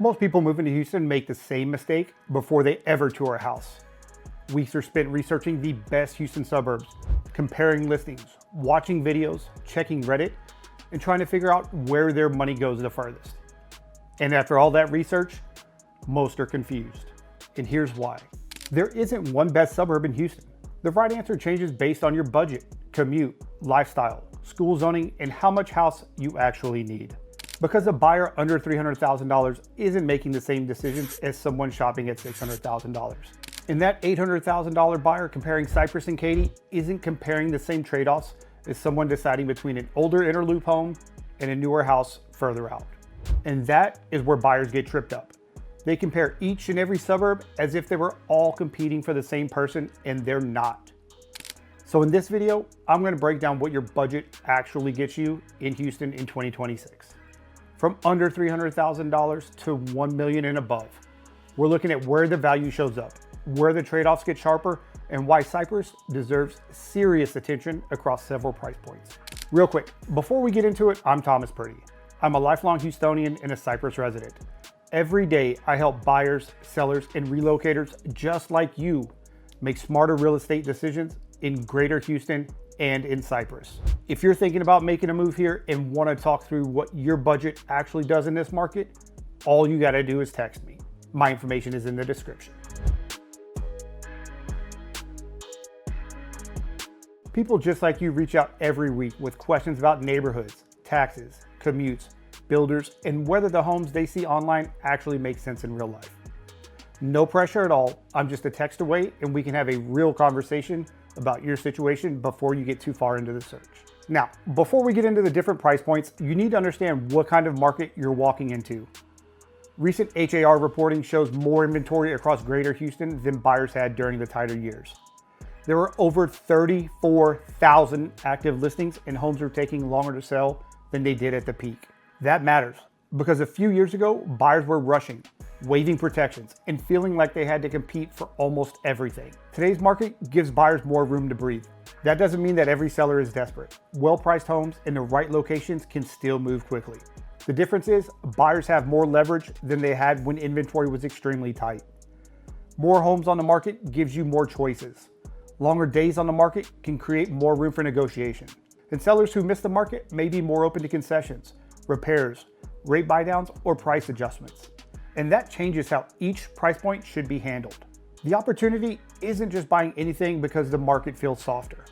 Most people moving to Houston make the same mistake before they ever tour a house. Weeks are spent researching the best Houston suburbs, comparing listings, watching videos, checking Reddit, and trying to figure out where their money goes the furthest. And after all that research, most are confused. And here's why. There isn't one best suburb in Houston. The right answer changes based on your budget, commute, lifestyle, school zoning, and how much house you actually need. Because a buyer under $300,000 isn't making the same decisions as someone shopping at $600,000. And that $800,000 buyer comparing Cypress and Katy isn't comparing the same trade-offs as someone deciding between an older inner loop home and a newer house further out. And that is where buyers get tripped up. They compare each and every suburb as if they were all competing for the same person, and they're not. So in this video, I'm going to break down what your budget actually gets you in Houston in 2026. From under $300,000 to $1 million and above. We're looking at where the value shows up, where the trade-offs get sharper, and why Cypress deserves serious attention across several price points. Real quick, before we get into it, I'm Thomas Priddy. I'm a lifelong Houstonian and a Cypress resident. Every day, I help buyers, sellers, and relocators just like you make smarter real estate decisions in Greater Houston and in Cypress. If you're thinking about making a move here and want to talk through what your budget actually does in this market, all you got to do is text me. My information is in the description. People just like you reach out every week with questions about neighborhoods, taxes, commutes, builders, and whether the homes they see online actually make sense in real life. No pressure at all. I'm just a text away and we can have a real conversation about your situation before you get too far into the search. Now, before we get into the different price points, you need to understand what kind of market you're walking into. Recent HAR reporting shows more inventory across Greater Houston than buyers had during the tighter years. There were over 34,000 active listings and homes are taking longer to sell than they did at the peak. That matters because a few years ago, buyers were rushing, waiving protections, and feeling like they had to compete for almost everything. Today's market gives buyers more room to breathe. That doesn't mean that every seller is desperate. Well-priced homes in the right locations can still move quickly. The difference is buyers have more leverage than they had when inventory was extremely tight. More homes on the market gives you more choices. Longer days on the market can create more room for negotiation. And sellers who miss the market may be more open to concessions, repairs, rate buydowns, or price adjustments. And that changes how each price point should be handled. The opportunity isn't just buying anything because the market feels softer.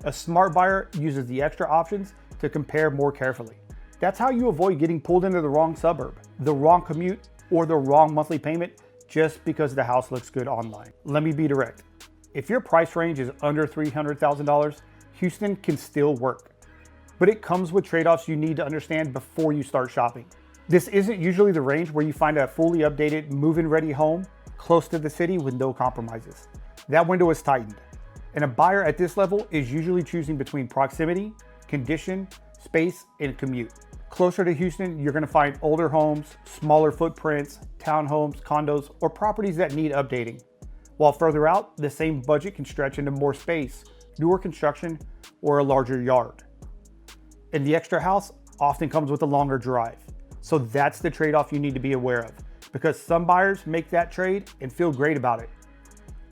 A smart buyer uses the extra options to compare more carefully. That's how you avoid getting pulled into the wrong suburb, the wrong commute, or the wrong monthly payment just because the house looks good online. Let me be direct. If your price range is under $300,000, Houston can still work. But it comes with trade-offs you need to understand before you start shopping. This isn't usually the range where you find a fully updated move-in ready home close to the city with no compromises. That window is tightened. And a buyer at this level is usually choosing between proximity, condition, space, and commute. Closer to Houston, you're gonna find older homes, smaller footprints, townhomes, condos, or properties that need updating. While further out, the same budget can stretch into more space, newer construction, or a larger yard. And the extra house often comes with a longer drive. So that's the trade-off you need to be aware of, because some buyers make that trade and feel great about it.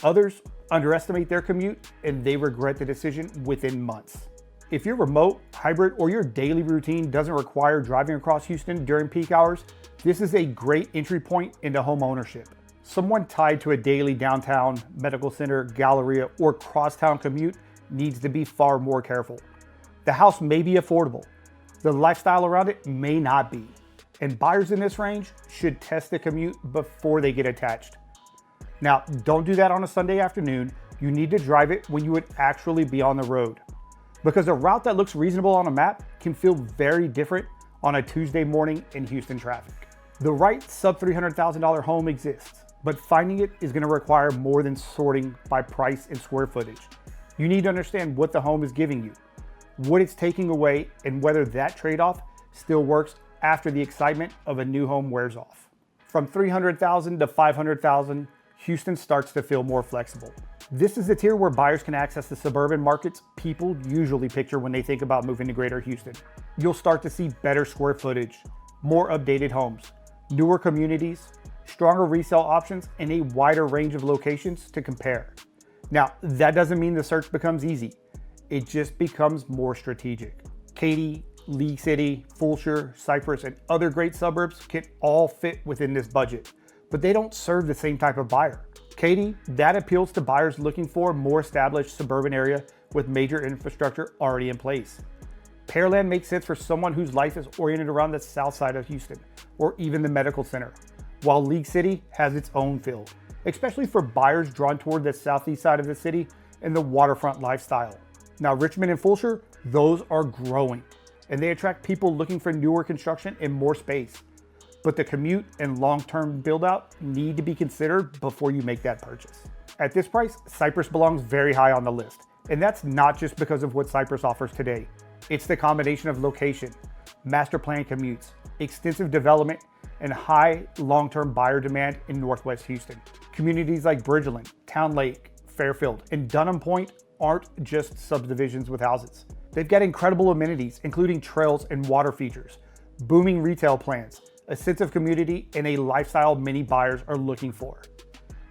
Others underestimate their commute and they regret the decision within months. If you're remote, hybrid, or your daily routine doesn't require driving across Houston during peak hours, this is a great entry point into home ownership. Someone tied to a daily downtown, medical center, Galleria, or crosstown commute needs to be far more careful. The house may be affordable. The lifestyle around it may not be. And buyers in this range should test the commute before they get attached. Now, don't do that on a Sunday afternoon. You need to drive it when you would actually be on the road. Because a route that looks reasonable on a map can feel very different on a Tuesday morning in Houston traffic. The right sub $300,000 home exists, but finding it is gonna require more than sorting by price and square footage. You need to understand what the home is giving you, what it's taking away, and whether that trade-off still works after the excitement of a new home wears off. From $300,000 to $500,000, Houston starts to feel more flexible. This is the tier where buyers can access the suburban markets people usually picture when they think about moving to Greater Houston. You'll start to see better square footage, more updated homes, newer communities, stronger resale options, and a wider range of locations to compare. Now, that doesn't mean the search becomes easy. It just becomes more strategic. Katy, League City, Fulshire, Cypress, and other great suburbs can all fit within this budget, but they don't serve the same type of buyer. Katy, that appeals to buyers looking for a more established suburban area with major infrastructure already in place. Pearland makes sense for someone whose life is oriented around the south side of Houston, or even the medical center, while League City has its own feel, especially for buyers drawn toward the southeast side of the city and the waterfront lifestyle. Now, Richmond and Fulshire, those are growing, and they attract people looking for newer construction and more space. But the commute and long-term build-out need to be considered before you make that purchase. At this price, Cypress belongs very high on the list, and that's not just because of what Cypress offers today. It's the combination of location, master plan commutes, extensive development, and high long-term buyer demand in Northwest Houston. Communities like Bridgeland, Towne Lake, Fairfield, and Dunham Point aren't just subdivisions with houses. They've got incredible amenities, including trails and water features, booming retail plans, a sense of community, and a lifestyle many buyers are looking for.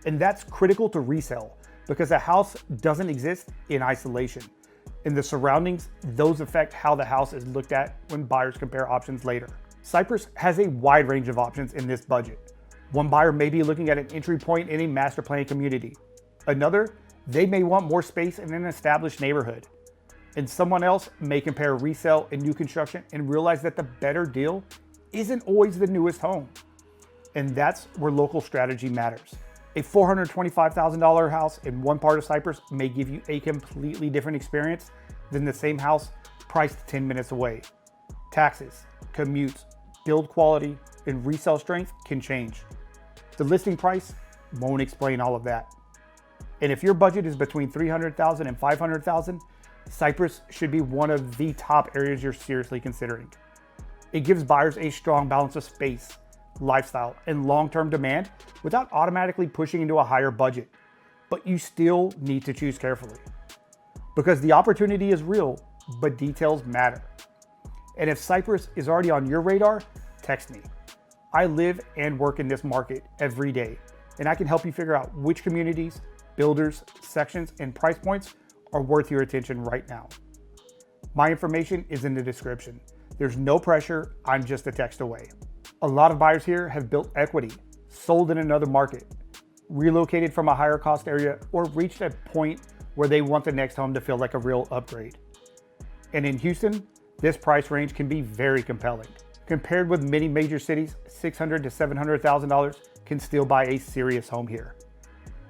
And that's critical to resale because a house doesn't exist in isolation. In the surroundings, those affect how the house is looked at when buyers compare options later. Cypress has a wide range of options in this budget. One buyer may be looking at an entry point in a master plan community. Another, they may want more space in an established neighborhood. And someone else may compare resale and new construction and realize that the better deal isn't always the newest home. And that's where local strategy matters. A $425,000 house in one part of Cypress may give you a completely different experience than the same house priced 10 minutes away. Taxes, commutes, build quality, and resale strength can change. The listing price won't explain all of that. And if your budget is between $300,000 and $500,000, Cypress should be one of the top areas you're seriously considering. It gives buyers a strong balance of space, lifestyle, and long-term demand without automatically pushing into a higher budget. But you still need to choose carefully. Because the opportunity is real, but details matter. And if Cypress is already on your radar, text me. I live and work in this market every day, and I can help you figure out which communities, builders, sections, and price points are worth your attention right now. My information is in the description. There's no pressure, I'm just a text away. A lot of buyers here have built equity, sold in another market, relocated from a higher cost area, or reached a point where they want the next home to feel like a real upgrade. And in Houston, this price range can be very compelling. Compared with many major cities, $600,000 to $700,000 can still buy a serious home here.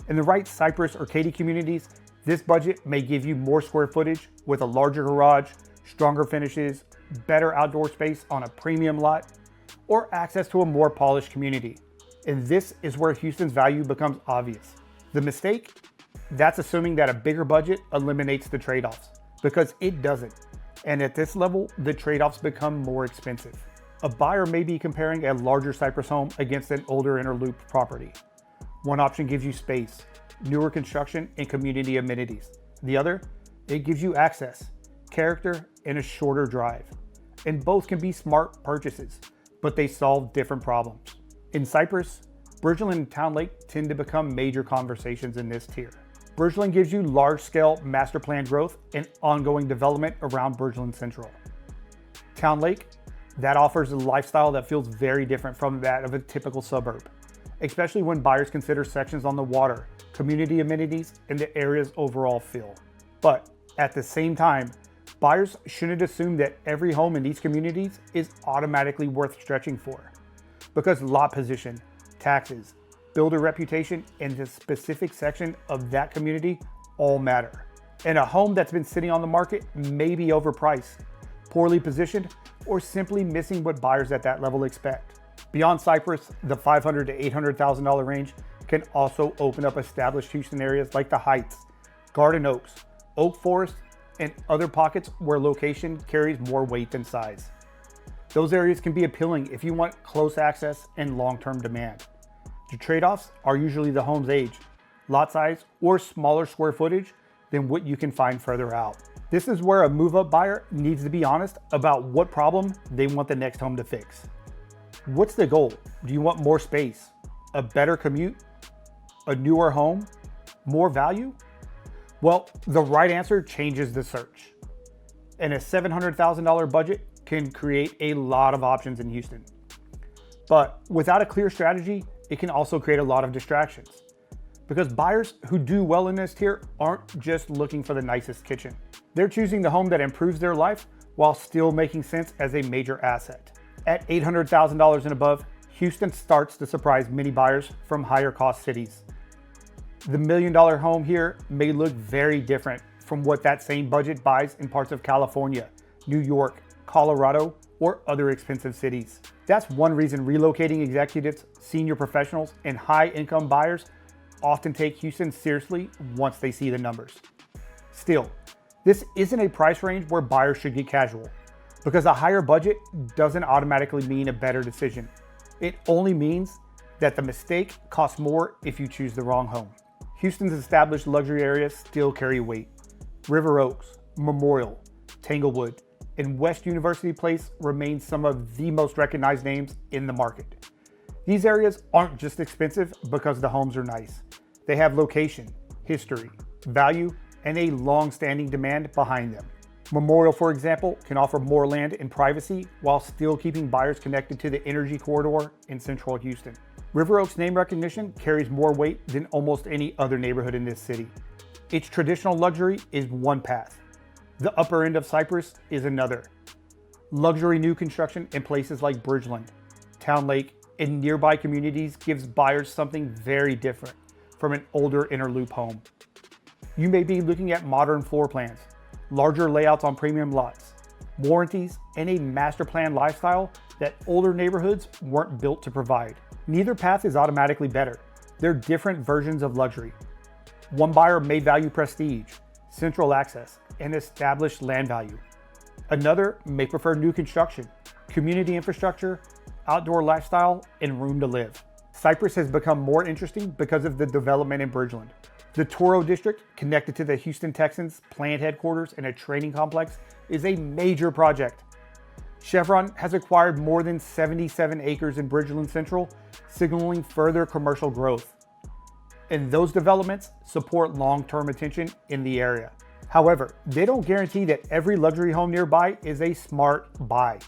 In the right Cypress or Katy communities, this budget may give you more square footage with a larger garage, stronger finishes, better outdoor space on a premium lot, or access to a more polished community. And this is where Houston's value becomes obvious. The mistake? That's assuming that a bigger budget eliminates the trade-offs, because it doesn't. And at this level, the trade-offs become more expensive. A buyer may be comparing a larger Cypress home against an older inner loop property. One option gives you space, newer construction, and community amenities. The other, it gives you access, character, and a shorter drive. And both can be smart purchases, but they solve different problems. In Cypress, Bridgeland and Towne Lake tend to become major conversations in this tier. Bridgeland gives you large-scale master plan growth and ongoing development around Bridgeland Central. Towne Lake, that offers a lifestyle that feels very different from that of a typical suburb, especially when buyers consider sections on the water, community amenities, and the area's overall feel. But at the same time, buyers shouldn't assume that every home in these communities is automatically worth stretching for, because lot position, taxes, builder reputation, and the specific section of that community all matter. And a home that's been sitting on the market may be overpriced, poorly positioned, or simply missing what buyers at that level expect. Beyond Cypress, the $500,000 to $800,000 range can also open up established Houston areas like the Heights, Garden Oaks, Oak Forest, and other pockets where location carries more weight than size. Those areas can be appealing if you want close access and long-term demand. The trade-offs are usually the home's age, lot size, or smaller square footage than what you can find further out. This is where a move-up buyer needs to be honest about what problem they want the next home to fix. What's the goal? Do you want more space, a better commute, a newer home, more value? Well, the right answer changes the search. And a $700,000 budget can create a lot of options in Houston. But without a clear strategy, it can also create a lot of distractions. Because buyers who do well in this tier aren't just looking for the nicest kitchen. They're choosing the home that improves their life while still making sense as a major asset. At $800,000 and above, Houston starts to surprise many buyers from higher cost cities. The $1 million home here may look very different from what that same budget buys in parts of California, New York, Colorado, or other expensive cities. That's one reason relocating executives, senior professionals, and high-income buyers often take Houston seriously once they see the numbers. Still, this isn't a price range where buyers should get casual, because a higher budget doesn't automatically mean a better decision. It only means that the mistake costs more if you choose the wrong home. Houston's established luxury areas still carry weight. River Oaks, Memorial, Tanglewood, and West University Place remain some of the most recognized names in the market. These areas aren't just expensive because the homes are nice. They have location, history, value, and a long-standing demand behind them. Memorial, for example, can offer more land and privacy while still keeping buyers connected to the energy corridor in central Houston. River Oaks' name recognition carries more weight than almost any other neighborhood in this city. Its traditional luxury is one path. The upper end of Cypress is another. Luxury new construction in places like Bridgeland, Towne Lake, and nearby communities gives buyers something very different from an older inner loop home. You may be looking at modern floor plans, larger layouts on premium lots, warranties, and a master plan lifestyle that older neighborhoods weren't built to provide. Neither path is automatically better. They're different versions of luxury. One buyer may value prestige, central access, and established land value. Another may prefer new construction, community infrastructure, outdoor lifestyle, and room to live. Cypress has become more interesting because of the development in Bridgeland. The Toro District, connected to the Houston Texans plant headquarters and a training complex, is a major project. Chevron has acquired more than 77 acres in Bridgeland Central, signaling further commercial growth. And those developments support long-term attention in the area. However, they don't guarantee that every luxury home nearby is a smart buy.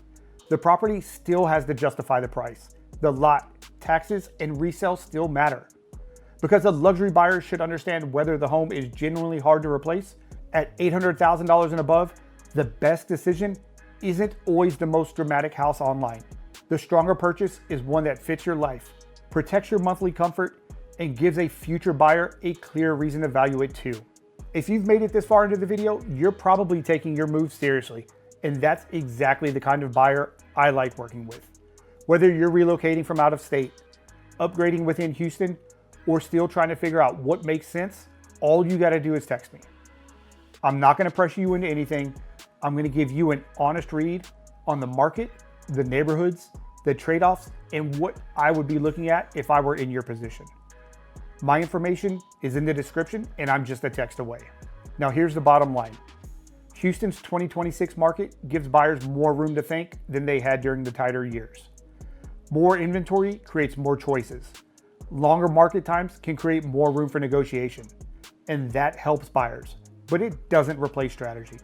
The property still has to justify the price. The lot, taxes, and resale still matter. Because a luxury buyer should understand whether the home is genuinely hard to replace. At $800,000 and above, the best decision isn't always the most dramatic house online. The stronger purchase is one that fits your life, protects your monthly comfort, and gives a future buyer a clear reason to value it too. If you've made it this far into the video, you're probably taking your move seriously, and that's exactly the kind of buyer I like working with. Whether you're relocating from out of state, upgrading within Houston, or still trying to figure out what makes sense, all you gotta do is text me. I'm not gonna pressure you into anything. I'm gonna give you an honest read on the market, the neighborhoods, the trade-offs, and what I would be looking at if I were in your position. My information is in the description, and I'm just a text away. Now here's the bottom line. Houston's 2026 market gives buyers more room to think than they had during the tighter years. More inventory creates more choices. Longer market times can create more room for negotiation, and that helps buyers, but it doesn't replace strategy.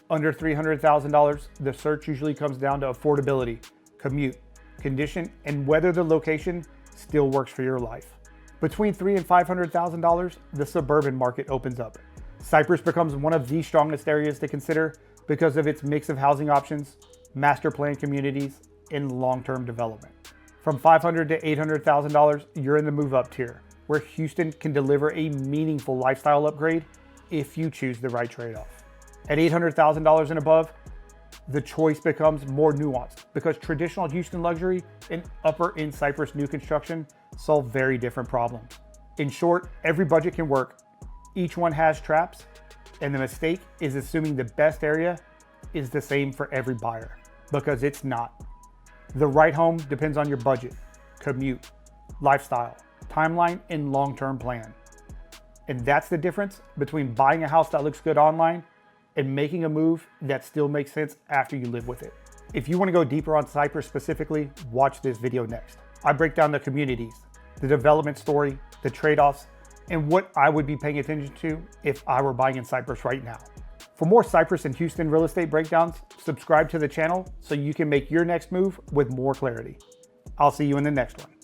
Under $300,000, the search usually comes down to affordability, commute, condition, and whether the location still works for your life. Between $300,000 and $500,000, the suburban market opens up. Cypress becomes one of the strongest areas to consider because of its mix of housing options, master plan communities, and long-term development. From $500,000 to $800,000, you're in the move-up tier, where Houston can deliver a meaningful lifestyle upgrade if you choose the right trade-off. At $800,000 and above, the choice becomes more nuanced because traditional Houston luxury and upper-end Cypress new construction solve very different problems. In short, every budget can work. Each one has traps, and the mistake is assuming the best area is the same for every buyer, because it's not. The right home depends on your budget, commute, lifestyle, timeline, and long-term plan. And that's the difference between buying a house that looks good online and making a move that still makes sense after you live with it. If you want to go deeper on Cypress specifically, watch this video next. I break down the communities, the development story, the trade-offs, and what I would be paying attention to if I were buying in Cypress right now. For more Cypress and Houston real estate breakdowns, subscribe to the channel so you can make your next move with more clarity. I'll see you in the next one.